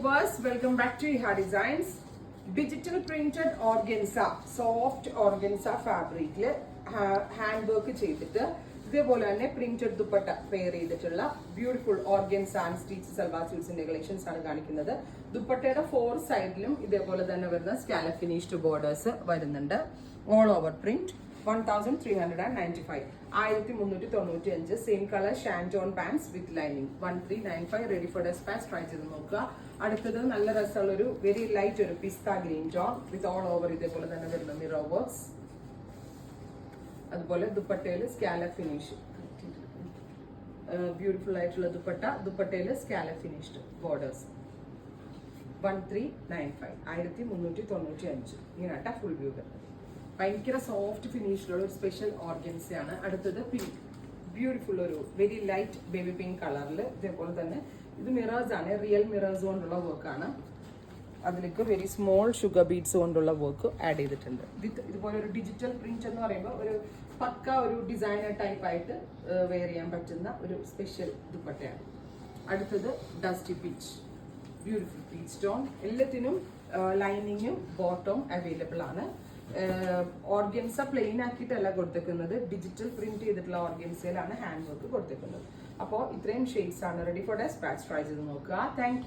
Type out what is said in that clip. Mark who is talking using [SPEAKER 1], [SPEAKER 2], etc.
[SPEAKER 1] viewers, welcome back to Iha Designs. Digital printed organza, soft organza fabric hand work ചെയ്തിട്ട് ഇതേപോലെ തന്നെ printed dupatta pair ചെയ്തിട്ടുള്ള beautiful organza and stitch salwar സ്യൂട്ട്സിന്റെ collections ആണ് കാണിക്കുന്നത്. ദുപ്പട്ടയുടെ 4 സൈഡിലും ഇതേപോലെ തന്നെ വരുന്ന സ്കാലപ്പ് ഫിനിഷ്ഡ് ബോർഡേഴ്സ് വരുന്നുണ്ട്. All over print 1395 1395 same colour ഷാൻജോൺ pants with lining 1395 ready for despatch. Try ചെയ്ത് നോക്കുക. അടുത്തത് നല്ല രസമുള്ള ഒരു വെരി ലൈറ്റ് ഒരു pista green tone with all over ഇതേപോലെ തന്നെ വരുന്ന മിറർ വർക്ക്സ്. അതുപോലെ ദുപ്പട്ടയില് സ്കാലപ്പ് ഫിനിഷ് ബ്യൂട്ടിഫുൾ ആയിട്ടുള്ള ദുപ്പട്ടയില് സ്കാലപ്പ് ഫിനിഷ്ഡ് ബോർഡേഴ്സ് 1395 1395 ഇങ്ങനെയാട്ട ഫുൾ വ്യൂ വരുന്നത്. ഭയങ്കര സോഫ്റ്റ് ഫിനിഷിലുള്ള ഒരു സ്പെഷ്യൽ ഓർഗൻസയാണ്. അടുത്തത് പിങ്ക്, ബ്യൂട്ടിഫുൾ ഒരു വെരി ലൈറ്റ് ബേബി പിങ്ക് കളറിൽ ഇതേപോലെ തന്നെ ഇത് മിറേഴ്സ് ആണ്, റിയൽ മിറേഴ്സ് കൊണ്ടുള്ള വർക്കാണ്. അതിലേക്ക് വെരി സ്മോൾ ഷുഗർ ബീഡ്സ് കൊണ്ടുള്ള വർക്ക് ആഡ് ചെയ്തിട്ടുണ്ട്. ഇതുപോലെ ഒരു ഡിജിറ്റൽ പ്രിന്റ് എന്ന് പറയുമ്പോൾ ഒരു പക്ക ഒരു ഡിസൈനർ ടൈപ്പ് ആയിട്ട് വെയർ ചെയ്യാൻ പറ്റുന്ന ഒരു സ്പെഷ്യൽ ദുപ്പട്ടയാണ്. അടുത്തത് dusty peach, beautiful peach tone. എല്ലാത്തിനും ലൈനിങ്ങും ബോട്ടവും അവൈലബിൾ ആണ്. ഓർഗൻസ പ്ലെയിൻ ആക്കിയിട്ടല്ല കൊടുത്തേക്കുന്നത്, ഡിജിറ്റൽ പ്രിന്റ് ചെയ്തിട്ടുള്ള ഓർഗൻസയിലാണ് ഹാൻഡ് വർക്ക് കൊടുത്തേക്കുന്നത്. അപ്പോൾ ഇത്രയും ഷെയ്ഡ്സ് ആണ്. Ready for despatch. ട്രൈ ചെയ്ത് നോക്കുക. Thank you.